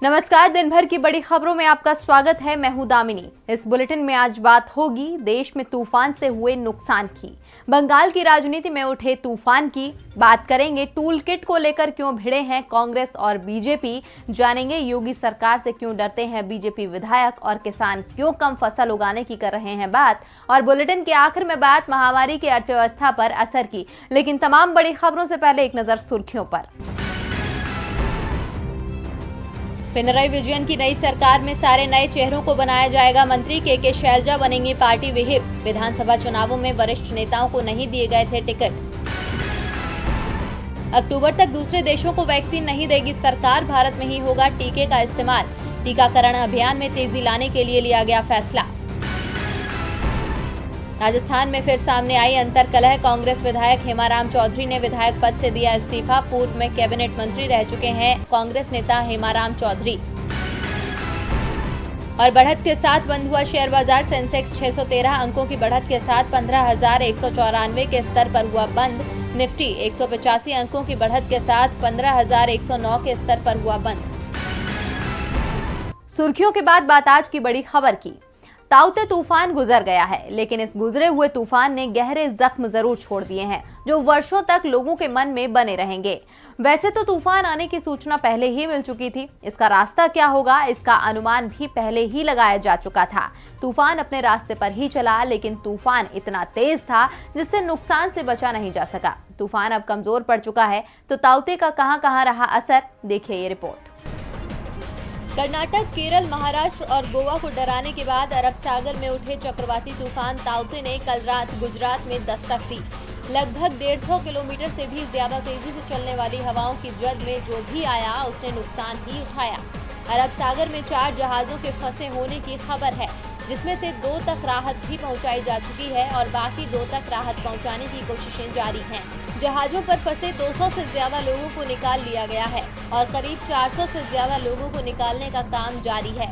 नमस्कार। दिन भर की बड़ी खबरों में आपका स्वागत है। मैं हूं दामिनी। इस बुलेटिन में आज बात होगी देश में तूफान से हुए नुकसान की, बंगाल की राजनीति में उठे तूफान की, बात करेंगे टूल किट को लेकर क्यों भिड़े हैं कांग्रेस और बीजेपी, जानेंगे योगी सरकार से क्यों डरते हैं बीजेपी विधायक और किसान क्यों कम फसल उगाने की कर रहे हैं बात, और बुलेटिन के आखिर में बात महामारी की अर्थव्यवस्था पर असर की। लेकिन तमाम बड़ी खबरों से पहले एक नजर सुर्खियों पर। पिनराई विजयन की नई सरकार में सारे नए चेहरों को बनाया जाएगा मंत्री। के शैलजा बनेंगी पार्टी विहिप। विधानसभा चुनावों में वरिष्ठ नेताओं को नहीं दिए गए थे टिकट। अक्टूबर तक दूसरे देशों को वैक्सीन नहीं देगी सरकार, भारत में ही होगा टीके का इस्तेमाल। टीकाकरण अभियान में तेजी लाने के लिए लिया गया फैसला। राजस्थान में फिर सामने आई अंतर्कलह। कांग्रेस विधायक हेमाराम चौधरी ने विधायक पद से दिया इस्तीफा। पूर्व में कैबिनेट मंत्री रह चुके हैं कांग्रेस नेता हेमाराम चौधरी। और बढ़त के साथ बंद हुआ शेयर बाजार। सेंसेक्स 613 अंकों की बढ़त के साथ 15,194 के स्तर पर हुआ बंद। निफ्टी 185 अंकों की बढ़त के साथ 15,109 के स्तर पर हुआ बंद। सुर्खियों के बाद बात आज की बड़ी खबर की। ताउते तूफान गुजर गया है, लेकिन इस गुजरे हुए तूफान ने गहरे जख्म जरूर छोड़ दिए हैं जो वर्षों तक लोगों के मन में बने रहेंगे। वैसे तो तूफान आने की सूचना पहले ही मिल चुकी थी, इसका रास्ता क्या होगा इसका अनुमान भी पहले ही लगाया जा चुका था। तूफान अपने रास्ते पर ही चला, लेकिन तूफान इतना तेज था जिससे नुकसान से बचा नहीं जा सका। तूफान अब कमजोर पड़ चुका है, तो ताउते का कहां रहा असर, देखिए ये रिपोर्ट। कर्नाटक, केरल, महाराष्ट्र और गोवा को डराने के बाद अरब सागर में उठे चक्रवाती तूफान ताउते ने कल रात गुजरात में दस्तक दी। लगभग 150 किलोमीटर से भी ज्यादा तेजी से चलने वाली हवाओं की जद में जो भी आया उसने नुकसान ही उठाया। अरब सागर में 4 जहाजों के फंसे होने की खबर है, जिसमें से 2 तक राहत भी पहुंचाई जा चुकी है और बाकी 2 तक राहत पहुंचाने की कोशिशें जारी हैं। जहाजों पर फंसे 200 से ज्यादा लोगों को निकाल लिया गया है और करीब 400 से ज्यादा लोगों को निकालने का काम जारी है।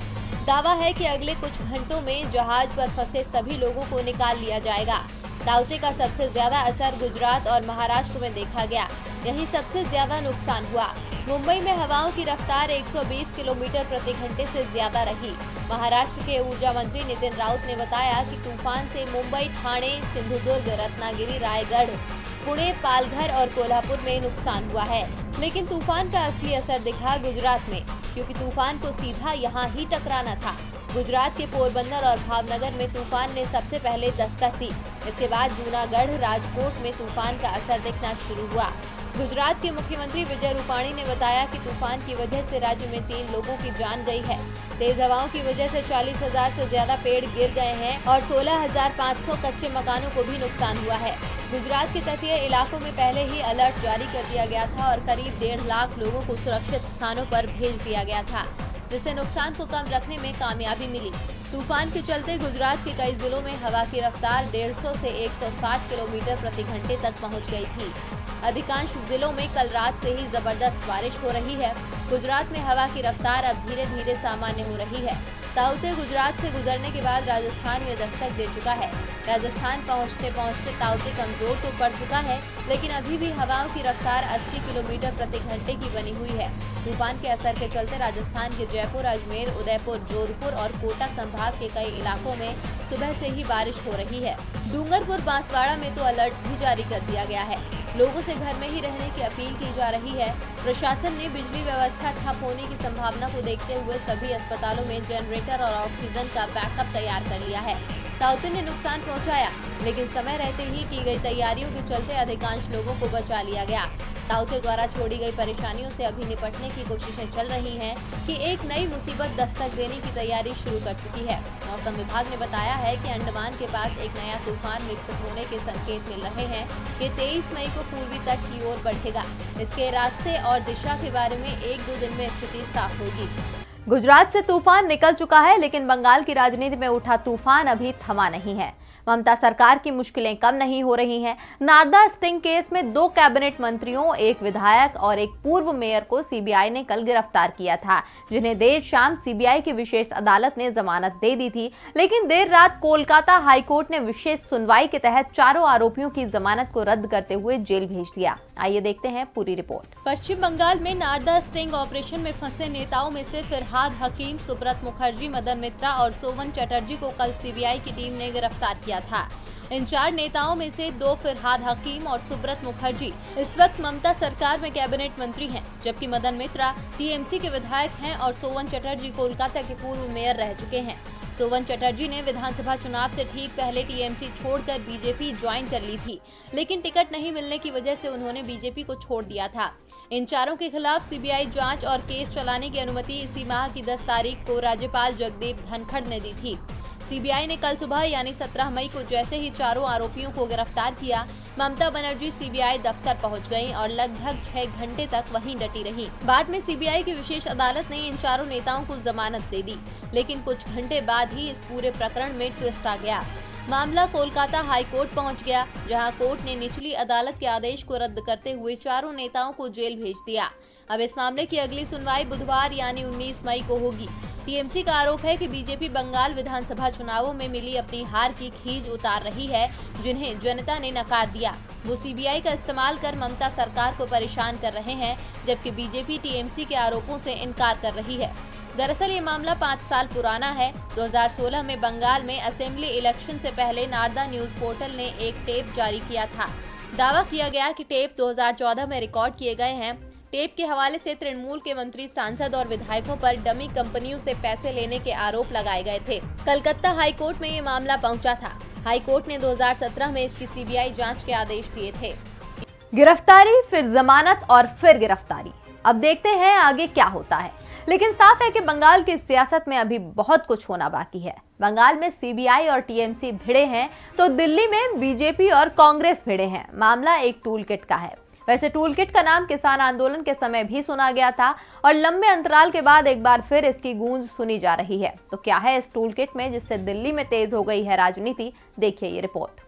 दावा है कि अगले कुछ घंटों में जहाज पर फंसे सभी लोगों को निकाल लिया जाएगा। ताउते का सबसे ज्यादा असर गुजरात और महाराष्ट्र में देखा गया, यहीं सबसे ज्यादा नुकसान हुआ। मुंबई में हवाओं की रफ्तार 120 किलोमीटर प्रति घंटे से ज्यादा रही। महाराष्ट्र के ऊर्जा मंत्री नितिन राउत ने बताया कि तूफान से मुंबई, ठाणे, सिंधुदुर्ग, रत्नागिरी, रायगढ़, पुणे, पालघर और कोल्हापुर में नुकसान हुआ है। लेकिन तूफान का असली असर दिखा गुजरात में, क्योंकि तूफान को सीधा यहाँ ही टकराना था। गुजरात के पोरबंदर और भावनगर में तूफान ने सबसे पहले दस्तक दी। इसके बाद जूनागढ़, राजकोट में तूफान का असर दिखना शुरू हुआ। गुजरात के मुख्यमंत्री विजय रूपाणी ने बताया कि तूफान की वजह से राज्य में 3 लोगों की जान गई है। तेज हवाओं की वजह से 40,000 से ज्यादा पेड़ गिर गए हैं और 16,500 कच्चे मकानों को भी नुकसान हुआ है। गुजरात के तटीय इलाकों में पहले ही अलर्ट जारी कर दिया गया था और करीब 1.5 लाख लोगों को सुरक्षित स्थानों पर भेज दिया गया था, जिससे नुकसान को कम रखने में कामयाबी मिली। तूफान के चलते गुजरात के कई जिलों में हवा की रफ्तार 150 से 160 किलोमीटर प्रति घंटे तक पहुंच गई थी। अधिकांश जिलों में कल रात से ही जबरदस्त बारिश हो रही है। गुजरात में हवा की रफ्तार अब धीरे धीरे सामान्य हो रही है। ताउते गुजरात से गुजरने के बाद राजस्थान में दस्तक दे चुका है। राजस्थान पहुंचते पहुंचते ताउते कमजोर तो पड़ चुका है, लेकिन अभी भी हवाओं की रफ्तार 80 किलोमीटर प्रति घंटे की बनी हुई है। तूफान के असर के चलते राजस्थान के जयपुर, अजमेर, उदयपुर, जोधपुर और कोटा संभाग के कई इलाकों में सुबह से ही बारिश हो रही है। डूंगरपुर, बांसवाड़ा में तो अलर्ट भी जारी कर दिया गया है। लोगों से घर में ही रहने की अपील की जा रही है। प्रशासन ने बिजली व्यवस्था ठप होने की संभावना को देखते हुए सभी अस्पतालों में जनरेटर और ऑक्सीजन का बैकअप तैयार कर लिया है। ताउते ने नुकसान पहुंचाया, लेकिन समय रहते ही की गई तैयारियों के चलते अधिकांश लोगों को बचा लिया गया। ताउते द्वारा छोड़ी गई परेशानियों से अभी निपटने की कोशिशें चल रही हैं कि एक नई मुसीबत दस्तक देने की तैयारी शुरू कर चुकी है। मौसम विभाग ने बताया है कि अंडमान के पास एक नया तूफान विकसित होने के संकेत मिल रहे हैं। ये 23 मई को पूर्वी तट की ओर बढ़ेगा। इसके रास्ते और दिशा के बारे में 1-2 दिन में स्थिति साफ होगी। गुजरात से तूफान निकल चुका है, लेकिन बंगाल की राजनीति में उठा तूफान अभी थमा नहीं है। ममता सरकार की मुश्किलें कम नहीं हो रही हैं। नारदा स्टिंग केस में 2 कैबिनेट मंत्रियों, एक विधायक और एक पूर्व मेयर को सीबीआई ने कल गिरफ्तार किया था, जिन्हें देर शाम सीबीआई की विशेष अदालत ने जमानत दे दी थी। लेकिन देर रात कोलकाता हाईकोर्ट ने विशेष सुनवाई के तहत चारों आरोपियों की जमानत को रद्द करते हुए जेल भेज दिया। आइए देखते हैं पूरी रिपोर्ट। पश्चिम बंगाल में नारदा स्टिंग ऑपरेशन में फंसे नेताओं में से फिरहाद हकीम, सुब्रत मुखर्जी, मदन मित्रा और सोवन चटर्जी को कल सीबीआई की टीम ने गिरफ्तार किया था। इन 4 नेताओं में से 2 फिरहाद हकीम और सुब्रत मुखर्जी इस वक्त ममता सरकार में कैबिनेट मंत्री हैं, जबकि मदन मित्रा टीएमसी के विधायक हैं और सोवन चटर्जी कोलकाता के पूर्व मेयर रह चुके हैं। सोवन चटर्जी ने विधानसभा चुनाव से ठीक पहले टीएमसी छोड़कर बीजेपी ज्वाइन कर ली थी, लेकिन टिकट नहीं मिलने की वजह से उन्होंने बीजेपी को छोड़ दिया था। इन चारों के खिलाफ सीबीआई जांच और केस चलाने की अनुमति इसी माह की 10 तारीख को राज्यपाल जगदीप धनखड़ ने दी थी। सीबीआई ने कल सुबह यानी 17 मई को जैसे ही चारों आरोपियों को गिरफ्तार किया, ममता बनर्जी सीबीआई दफ्तर पहुंच गईं और लगभग 6 घंटे तक वहीं डटी रहीं। बाद में सीबीआई की विशेष अदालत ने इन चारों नेताओं को जमानत दे दी, लेकिन कुछ घंटे बाद ही इस पूरे प्रकरण में ट्विस्ट आ गया। मामला कोलकाता हाई कोर्ट पहुंच गया, जहां कोर्ट ने निचली अदालत के आदेश को रद्द करते हुए चारों नेताओं को जेल भेज दिया। अब इस मामले की अगली सुनवाई बुधवार यानी 19 मई को होगी। टीएमसी का आरोप है कि बीजेपी बंगाल विधानसभा चुनावों में मिली अपनी हार की खींच उतार रही है, जिन्हें जनता ने नकार दिया। वो सीबीआई का इस्तेमाल कर ममता सरकार को परेशान कर रहे हैं, जबकि बीजेपी टीएमसी के आरोपों से इनकार कर रही है। दरअसल ये मामला 5 साल पुराना है। 2016 में बंगाल में असेंबली इलेक्शन से पहले नारदा न्यूज पोर्टल ने एक टेप जारी किया था। दावा किया गया कि टेप 2014 में रिकॉर्ड किए गए हैं। टेप के हवाले से तृणमूल के मंत्री, सांसद और विधायकों पर डमी कंपनियों से पैसे लेने के आरोप लगाए गए थे। कलकत्ता हाईकोर्ट में ये मामला पहुंचा था। हाईकोर्ट ने 2017 में इसकी सीबीआई जांच के आदेश दिए थे। गिरफ्तारी, फिर जमानत और फिर गिरफ्तारी। अब देखते हैं आगे क्या होता है। लेकिन साफ है कि बंगाल की सियासत में अभी बहुत कुछ होना बाकी है। बंगाल में सीबीआई और टीएमसी भिड़े हैं, तो दिल्ली में बीजेपी और कांग्रेस भिड़े हैं। मामला एक टूल किट का है। वैसे टूल किट का नाम किसान आंदोलन के समय भी सुना गया था और लंबे अंतराल के बाद एक बार फिर इसकी गूंज सुनी जा रही है। तो क्या है इस टूल किट में, जिससे दिल्ली में तेज हो गई है राजनीति? देखिए ये रिपोर्ट।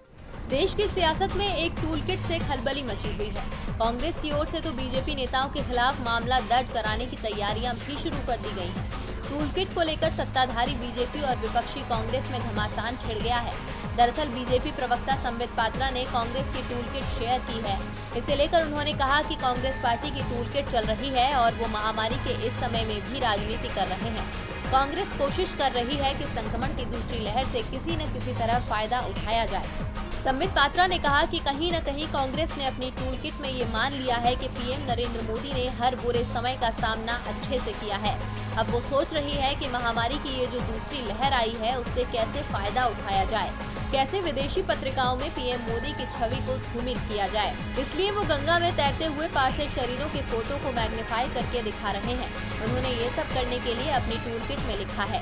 देश की सियासत में एक टूलकिट से खलबली मची हुई है। कांग्रेस की ओर से तो बीजेपी नेताओं के खिलाफ मामला दर्ज कराने की तैयारियां भी शुरू कर दी गई हैं। टूलकिट को लेकर सत्ताधारी बीजेपी और विपक्षी कांग्रेस में घमासान छिड़ गया है। दरअसल बीजेपी प्रवक्ता संबित पात्रा ने कांग्रेस की टूलकिट शेयर की है। इसे लेकर उन्होंने कहा कि कांग्रेस पार्टी की टूलकिट चल रही है और वो महामारी के इस समय में भी राजनीति कर रहे हैं। कांग्रेस कोशिश कर रही है कि संक्रमण की दूसरी लहर से किसी न किसी तरह फायदा उठाया जाए। संबित पात्रा ने कहा कि कहीं न कहीं कांग्रेस ने अपनी टूलकिट में ये मान लिया है कि पीएम नरेंद्र मोदी ने हर बुरे समय का सामना अच्छे से किया है। अब वो सोच रही है कि महामारी की ये जो दूसरी लहर आई है, उससे कैसे फायदा उठाया जाए, कैसे विदेशी पत्रिकाओं में पीएम मोदी की छवि को धूमिल किया जाए। इसलिए वो गंगा में तैरते हुए पार्थिव शरीरों के फोटो को मैग्नीफाई करके दिखा रहे हैं। उन्होंने ये सब करने के लिए अपनी टूलकिट में लिखा है।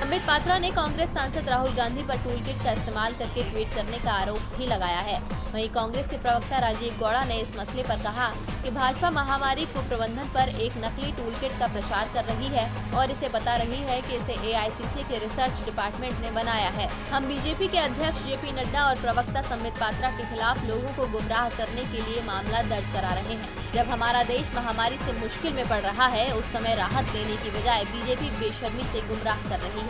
संबित पात्रा ने कांग्रेस सांसद राहुल गांधी पर टूलकिट का इस्तेमाल करके ट्वीट करने का आरोप भी लगाया है। वहीं कांग्रेस के प्रवक्ता राजीव गौड़ा ने इस मसले पर कहा कि भाजपा महामारी को प्रबंधन पर एक नकली टूलकिट का प्रचार कर रही है और इसे बता रही है कि इसे एआईसीसी के रिसर्च डिपार्टमेंट ने बनाया है। हम बीजेपी के अध्यक्ष जेपी नड्डा और प्रवक्ता संबित पात्रा के खिलाफ लोगों को गुमराह करने के लिए मामला दर्ज करा रहे हैं। जब हमारा देश महामारी से मुश्किल में पड़ रहा है, उस समय राहत देने की बजाय बीजेपी बेशर्मी से गुमराह कर रही है।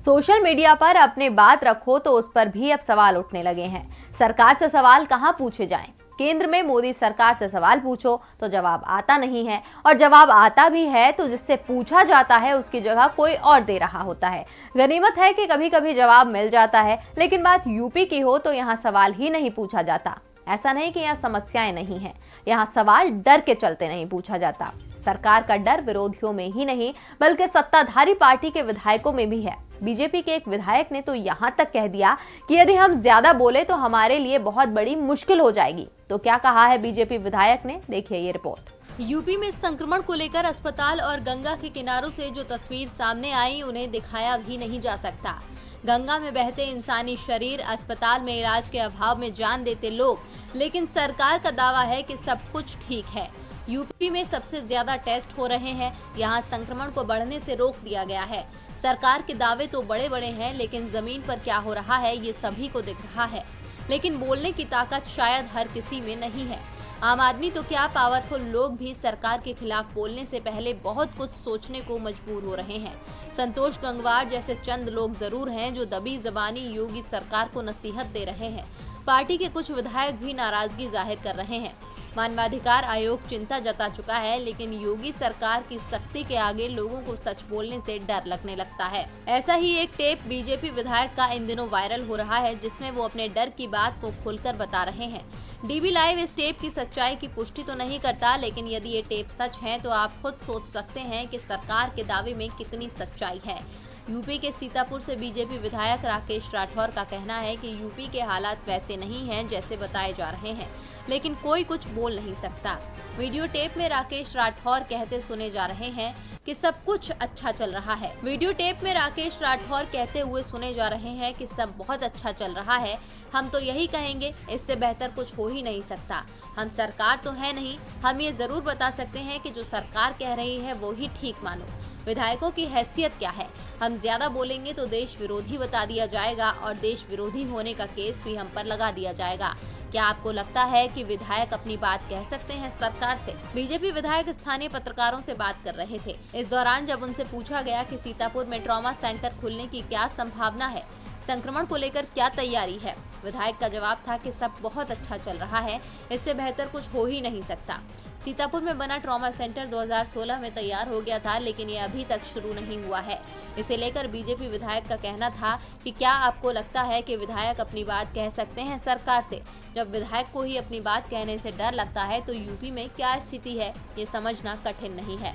सोशल मीडिया पर अपने बात रखो तो उस पर भी अब सवाल उठने लगे हैं। सरकार से सवाल कहां पूछे जाएं? केंद्र में मोदी सरकार से सवाल पूछो तो जवाब आता नहीं है, और जवाब आता भी है तो जिससे पूछा जाता है उसकी जगह कोई और दे रहा होता है। गनीमत है कि कभी कभी जवाब मिल जाता है, लेकिन बात यूपी की हो तो यहाँ सवाल ही नहीं पूछा जाता। ऐसा नहीं कि यहाँ समस्याएं नहीं है, यहाँ सवाल डर के चलते नहीं पूछा जाता। सरकार का डर विरोधियों में ही नहीं बल्कि सत्ताधारी पार्टी के विधायकों में भी है। बीजेपी के एक विधायक ने तो यहाँ तक कह दिया कि यदि हम ज्यादा बोले तो हमारे लिए बहुत बड़ी मुश्किल हो जाएगी। तो क्या कहा है बीजेपी विधायक ने, देखिए ये रिपोर्ट। यूपी में संक्रमण को लेकर अस्पताल और गंगा के किनारों से जो तस्वीर सामने आई, उन्हें दिखाया भी नहीं जा सकता। गंगा में बहते इंसानी शरीर, अस्पताल में इलाज के अभाव में जान देते लोग, लेकिन सरकार का दावा है कि सब कुछ ठीक है। यूपी में सबसे ज्यादा टेस्ट हो रहे हैं, यहाँ संक्रमण को बढ़ने से रोक दिया गया है। सरकार के दावे तो बड़े बड़े हैं, लेकिन जमीन पर क्या हो रहा है ये सभी को दिख रहा है। लेकिन बोलने की ताकत शायद हर किसी में नहीं है। आम आदमी तो क्या, पावरफुल लोग भी सरकार के खिलाफ बोलने से पहले बहुत कुछ सोचने को मजबूर हो रहे हैं। संतोष गंगवार जैसे चंद लोग जरूर हैं जो दबी जबानी योगी सरकार को नसीहत दे रहे हैं। पार्टी के कुछ विधायक भी नाराजगी जाहिर कर रहे हैं। मानवाधिकार आयोग चिंता जता चुका है, लेकिन योगी सरकार की सख्ती के आगे लोगों को सच बोलने से डर लगने लगता है। ऐसा ही एक टेप बीजेपी विधायक का इन दिनों वायरल हो रहा है, जिसमें वो अपने डर की बात को खुलकर बता रहे हैं। डीबी लाइव इस टेप की सच्चाई की पुष्टि तो नहीं करता, लेकिन यदि ये टेप सच है तो आप खुद सोच सकते हैं कि सरकार के दावे में कितनी सच्चाई है। यूपी के सीतापुर से बीजेपी विधायक राकेश राठौर का कहना है कि यूपी के हालात वैसे नहीं हैं जैसे बताए जा रहे हैं, लेकिन कोई कुछ बोल नहीं सकता। वीडियो टेप में राकेश राठौर कहते सुने जा रहे हैं कि सब कुछ अच्छा चल रहा है। वीडियो टेप में राकेश राठौर कहते हुए सुने जा रहे हैं कि सब बहुत अच्छा चल रहा है। हम तो यही कहेंगे, इससे बेहतर कुछ हो ही नहीं सकता। हम सरकार तो है नहीं, हम ये जरूर बता सकते हैं कि जो सरकार कह रही है वो ही ठीक मानो। विधायकों की हैसियत क्या है? हम ज्यादा बोलेंगे तो देश विरोधी बता दिया जाएगा और देश विरोधी होने का केस भी हम पर लगा दिया जाएगा। क्या आपको लगता है कि विधायक अपनी बात कह सकते हैं सरकार से? बीजेपी विधायक स्थानीय पत्रकारों से बात कर रहे थे। इस दौरान जब उनसे पूछा गया कि सीतापुर में ट्रॉमा सेंटर खुलने की क्या संभावना है, संक्रमण को लेकर क्या तैयारी है, विधायक का जवाब था कि सब बहुत अच्छा चल रहा है, इससे बेहतर कुछ हो ही नहीं सकता। सीतापुर में बना ट्रॉमा सेंटर 2016 में तैयार हो गया था, लेकिन ये अभी तक शुरू नहीं हुआ है। इसे लेकर बीजेपी विधायक का कहना था कि क्या आपको लगता है कि विधायक अपनी बात कह सकते हैं सरकार से? जब विधायक को ही अपनी बात कहने से डर लगता है तो यूपी में क्या स्थिति है, ये समझना कठिन नहीं है।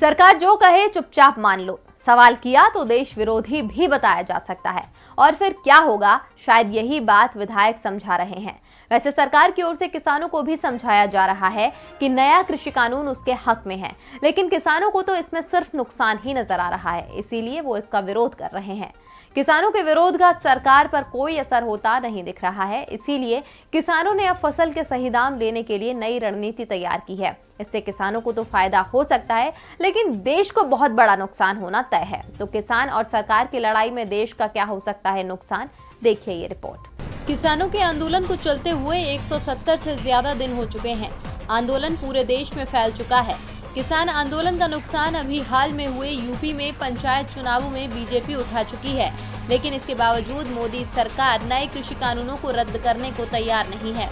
सरकार जो कहे चुपचाप मान लो। सवाल किया तो देश विरोधी भी बताया जा सकता है, और फिर क्या होगा, शायद यही बात विधायक समझा रहे हैं। वैसे सरकार की ओर से किसानों को भी समझाया जा रहा है कि नया कृषि कानून उसके हक में है, लेकिन किसानों को तो इसमें सिर्फ नुकसान ही नजर आ रहा है, इसीलिए वो इसका विरोध कर रहे हैं। किसानों के विरोध का सरकार पर कोई असर होता नहीं दिख रहा है, इसीलिए किसानों ने अब फसल के सही दाम लेने के लिए नई रणनीति तैयार की है। इससे किसानों को तो फायदा हो सकता है, लेकिन देश को बहुत बड़ा नुकसान होना तय है। तो किसान और सरकार की लड़ाई में देश का क्या हो सकता है नुकसान, देखिए ये रिपोर्ट। किसानों के आंदोलन को चलते हुए 170 से ज्यादा दिन हो चुके हैं। आंदोलन पूरे देश में फैल चुका है। किसान आंदोलन का नुकसान अभी हाल में हुए यूपी में पंचायत चुनावों में बीजेपी उठा चुकी है, लेकिन इसके बावजूद मोदी सरकार नए कृषि कानूनों को रद्द करने को तैयार नहीं है।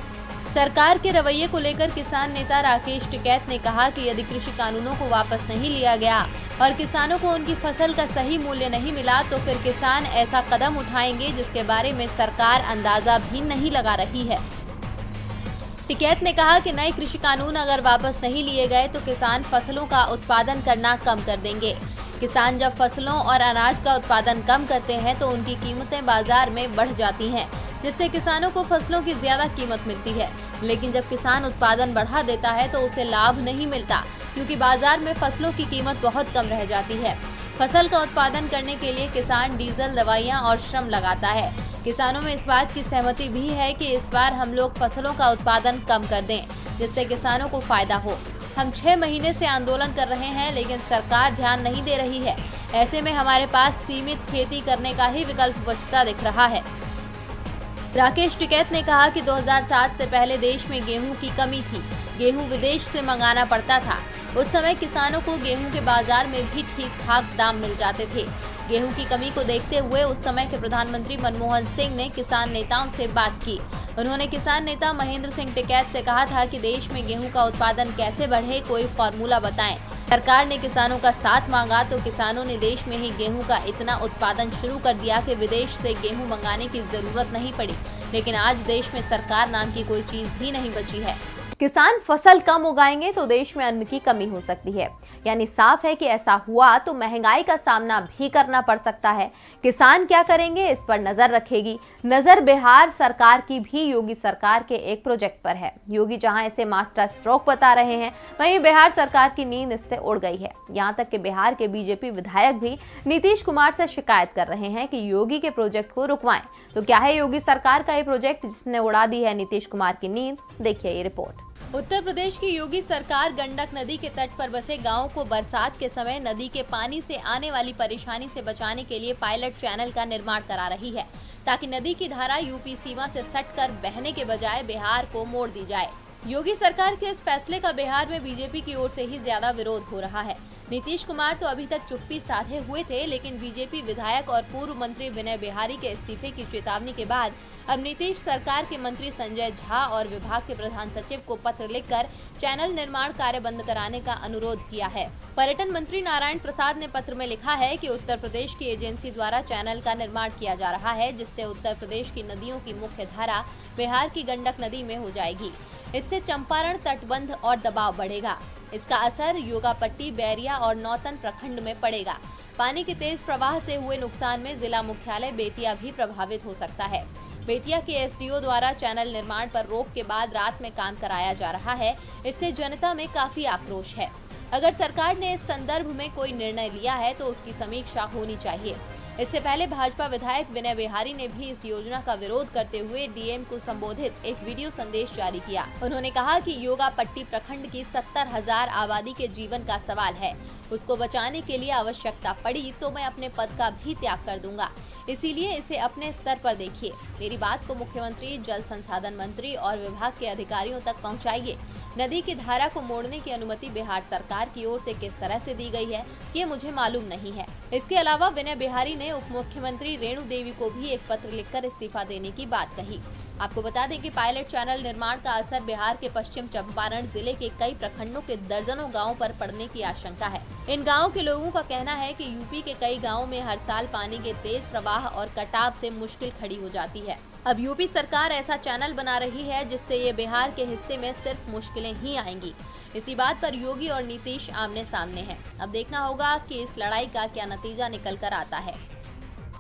सरकार के रवैये को लेकर किसान नेता राकेश टिकैत ने कहा कि यदि कृषि कानूनों को वापस नहीं लिया गया और किसानों को उनकी फसल का सही मूल्य नहीं मिला तो फिर किसान ऐसा कदम उठाएंगे जिसके बारे में सरकार अंदाजा भी नहीं लगा रही है। टिकैत ने कहा कि नए कृषि कानून अगर वापस नहीं लिए गए तो किसान फसलों का उत्पादन करना कम कर देंगे। किसान जब फसलों और अनाज का उत्पादन कम करते हैं तो उनकी कीमतें बाजार में बढ़ जाती हैं, जिससे किसानों को फसलों की ज्यादा कीमत मिलती है। लेकिन जब किसान उत्पादन बढ़ा देता है तो उसे लाभ नहीं मिलता, क्योंकि बाजार में फसलों की कीमत बहुत कम रह जाती है। फसल का उत्पादन करने के लिए किसान डीजल, दवाइयां और श्रम लगाता है। किसानों में इस बात की सहमति भी है कि इस बार हम लोग फसलों का उत्पादन कम कर दें, जिससे किसानों को फायदा हो। हम 6 महीने से आंदोलन कर रहे हैं, लेकिन सरकार ध्यान नहीं दे रही है। ऐसे में हमारे पास सीमित खेती करने का ही विकल्प बचता दिख रहा है। राकेश टिकैत ने कहा कि 2007 से पहले देश में गेहूं की कमी थी। गेहूं विदेश से मंगाना पड़ता था। उस समय किसानों को गेहूं के बाजार में भी ठीक ठाक दाम मिल जाते थे। गेहूं की कमी को देखते हुए उस समय के प्रधानमंत्री मनमोहन सिंह ने किसान नेताओं से बात की। उन्होंने किसान नेता महेंद्र सिंह टिकैत से कहा था कि देश में गेहूं का उत्पादन कैसे बढ़े, कोई फॉर्मूला बताएं। सरकार ने किसानों का साथ मांगा तो किसानों ने देश में ही गेहूं का इतना उत्पादन शुरू कर दिया कि विदेश से गेहूं मंगाने की जरूरत नहीं पड़ी। लेकिन आज देश में सरकार नाम की कोई चीज भी नहीं बची है। किसान फसल कम उगाएंगे तो देश में अन्न की कमी हो सकती है, यानी साफ है कि ऐसा हुआ तो महंगाई का सामना भी करना पड़ सकता है। किसान क्या करेंगे, इस पर नजर रखेगी। नजर बिहार सरकार की भी योगी सरकार के एक प्रोजेक्ट पर है। योगी जहां इसे मास्टर स्ट्रोक बता रहे हैं, वहीं बिहार सरकार की नींद इससे उड़ गई है। यहां तक कि बिहार के बीजेपी विधायक भी नीतीश कुमार से शिकायत कर रहे हैं कि योगी के प्रोजेक्ट को रुकवाएं। तो क्या है योगी सरकार का ये प्रोजेक्ट जिसने उड़ा दी है नीतीश कुमार की नींद, देखिए ये रिपोर्ट। उत्तर प्रदेश की योगी सरकार गंडक नदी के तट पर बसे गांवों को बरसात के समय नदी के पानी से आने वाली परेशानी से बचाने के लिए पायलट चैनल का निर्माण करा रही है, ताकि नदी की धारा यूपी सीमा से सटकर बहने के बजाय बिहार को मोड़ दी जाए। योगी सरकार के इस फैसले का बिहार में बीजेपी की ओर से ही ज्यादा विरोध हो रहा है। नीतीश कुमार तो अभी तक चुप्पी साधे हुए थे, लेकिन बीजेपी विधायक और पूर्व मंत्री विनय बिहारी के इस्तीफे की चेतावनी के बाद अब नीतीश सरकार के मंत्री संजय झा और विभाग के प्रधान सचिव को पत्र लिखकर चैनल निर्माण कार्य बंद कराने का अनुरोध किया है। पर्यटन मंत्री नारायण प्रसाद ने पत्र में लिखा है कि उत्तर प्रदेश की एजेंसी द्वारा चैनल का निर्माण किया जा रहा है, जिससे उत्तर प्रदेश की नदियों की मुख्य धारा बिहार की गंडक नदी में हो जाएगी। इससे चंपारण तटबंध और दबाव बढ़ेगा। इसका असर योगापट्टी, बैरिया और नौतन प्रखंड में पड़ेगा। पानी के तेज प्रवाह से हुए नुकसान में जिला मुख्यालय बेतिया भी प्रभावित हो सकता है। बेतिया के एसडीओ द्वारा चैनल निर्माण पर रोक के बाद रात में काम कराया जा रहा है। इससे जनता में काफी आक्रोश है। अगर सरकार ने इस संदर्भ में कोई निर्णय लिया है तो उसकी समीक्षा होनी चाहिए। इससे पहले भाजपा विधायक विनय बिहारी ने भी इस योजना का विरोध करते हुए डीएम को संबोधित एक वीडियो संदेश जारी किया। उन्होंने कहा कि योगापट्टी प्रखंड की 70,000 आबादी के जीवन का सवाल है। उसको बचाने के लिए आवश्यकता पड़ी तो मैं अपने पद का भी त्याग कर दूंगा, इसीलिए इसे अपने स्तर पर देखिए। मेरी बात को मुख्यमंत्री, जल संसाधन मंत्री और विभाग के अधिकारियों तक पहुंचाइए। नदी की धारा को मोड़ने की अनुमति बिहार सरकार की ओर से किस तरह से दी गई है, ये मुझे मालूम नहीं है। इसके अलावा विनय बिहारी ने उप मुख्यमंत्री रेणु देवी को भी एक पत्र लिखकर इस्तीफा देने की बात कही। आपको बता दें कि पायलट चैनल निर्माण का असर बिहार के पश्चिम चंपारण जिले के कई प्रखंडों के दर्जनों गांवों पर पड़ने की आशंका है। इन गांवों के लोगों का कहना है कि यूपी के कई गांवों में हर साल पानी के तेज प्रवाह और कटाव से मुश्किल खड़ी हो जाती है। अब यूपी सरकार ऐसा चैनल बना रही है जिससे ये बिहार के हिस्से में सिर्फ मुश्किलें ही आएंगी। इसी बात पर योगी और नीतीश आमने सामने हैं। अब देखना होगा कि इस लड़ाई का क्या नतीजा निकल कर आता है।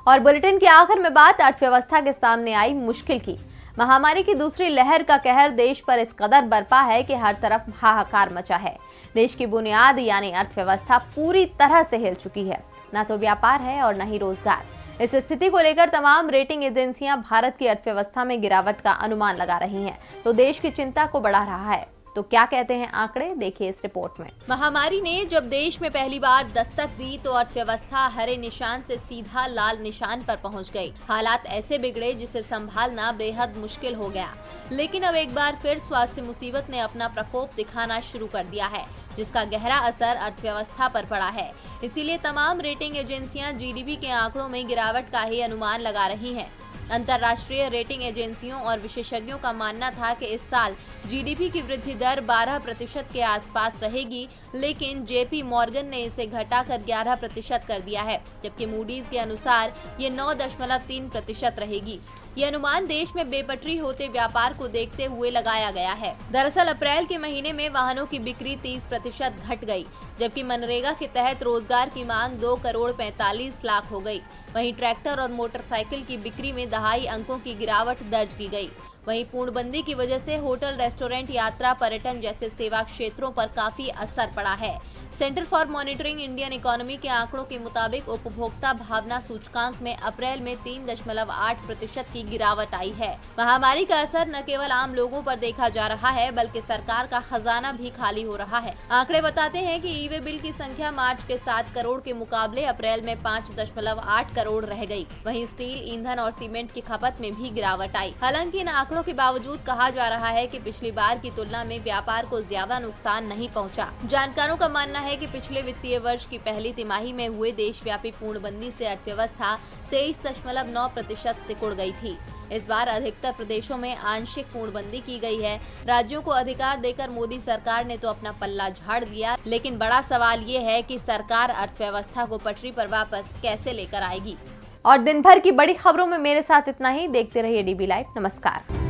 और बुलेटिन के आखिर में बात अर्थव्यवस्था के सामने आई मुश्किल की। महामारी की दूसरी लहर का कहर देश पर इस कदर बरपा है कि हर तरफ हाहाकार मचा है। देश की बुनियाद यानी अर्थव्यवस्था पूरी तरह से हिल चुकी है। न तो व्यापार है और न ही रोजगार। इस स्थिति को लेकर तमाम रेटिंग एजेंसियां भारत की अर्थव्यवस्था में गिरावट का अनुमान लगा रही हैं, तो देश की चिंता को बढ़ा रहा है। तो क्या कहते हैं आंकड़े, देखिए इस रिपोर्ट में। महामारी ने जब देश में पहली बार दस्तक दी तो अर्थव्यवस्था हरे निशान से सीधा लाल निशान पर पहुंच गई। हालात ऐसे बिगड़े जिसे संभालना बेहद मुश्किल हो गया। लेकिन अब एक बार फिर स्वास्थ्य मुसीबत ने अपना प्रकोप दिखाना शुरू कर दिया है, जिसका गहरा असर अर्थव्यवस्था पर पड़ा है। इसीलिए तमाम रेटिंग एजेंसियां जीडीपी के आंकड़ों में गिरावट का ही अनुमान लगा रही हैं। अंतर्राष्ट्रीय रेटिंग एजेंसियों और विशेषज्ञों का मानना था कि इस साल जीडीपी की वृद्धि दर 12% के आसपास रहेगी, लेकिन जेपी मॉर्गन ने इसे घटाकर 11% कर दिया है, जबकि मूडीज के अनुसार ये 9.3% रहेगी। ये अनुमान देश में बेपटरी होते व्यापार को देखते हुए लगाया गया है। दरअसल अप्रैल के महीने में वाहनों की बिक्री 30% घट गई, जबकि मनरेगा के तहत रोजगार की मांग 2 करोड़ 45 लाख हो गई। वहीं ट्रैक्टर और मोटरसाइकिल की बिक्री में दहाई अंकों की गिरावट दर्ज की गई। वहीं पूर्णबंदी की वजह से होटल, रेस्टोरेंट, यात्रा, पर्यटन जैसे सेवा क्षेत्रों पर काफी असर पड़ा है। Centre for monitoring Indian economy के आंकड़ों के मुताबिक उपभोक्ता भावना सूचकांक में अप्रैल में 3.8% की गिरावट आई है। महामारी का असर न केवल आम लोगों पर देखा जा रहा है, बल्कि सरकार का खजाना भी खाली हो रहा है। आंकड़े बताते हैं कि ई वे बिल की संख्या मार्च के 7 करोड़ के मुकाबले अप्रैल में 5.8 करोड़ रह गई। वहीं स्टील, ईंधन और सीमेंट की खपत में भी गिरावट आई। हालांकि इन आंकड़ों के बावजूद कहा जा रहा है कि पिछली बार की तुलना में व्यापार को ज्यादा नुकसान नहीं पहुंचा। जानकारों का मानना है कि पिछले वित्तीय वर्ष की पहली तिमाही में हुए देशव्यापी पूर्णबंदी से अर्थव्यवस्था 23.9% सिकुड़ गई थी। इस बार अधिकतर प्रदेशों में आंशिक पूर्णबंदी की गई है। राज्यों को अधिकार देकर मोदी सरकार ने तो अपना पल्ला झाड़ दिया, लेकिन बड़ा सवाल ये है कि सरकार अर्थव्यवस्था को पटरी पर वापस कैसे लेकर आएगी। और दिन भर की बड़ी खबरों में मेरे साथ इतना ही। देखते रहिए डीबी लाइव। नमस्कार।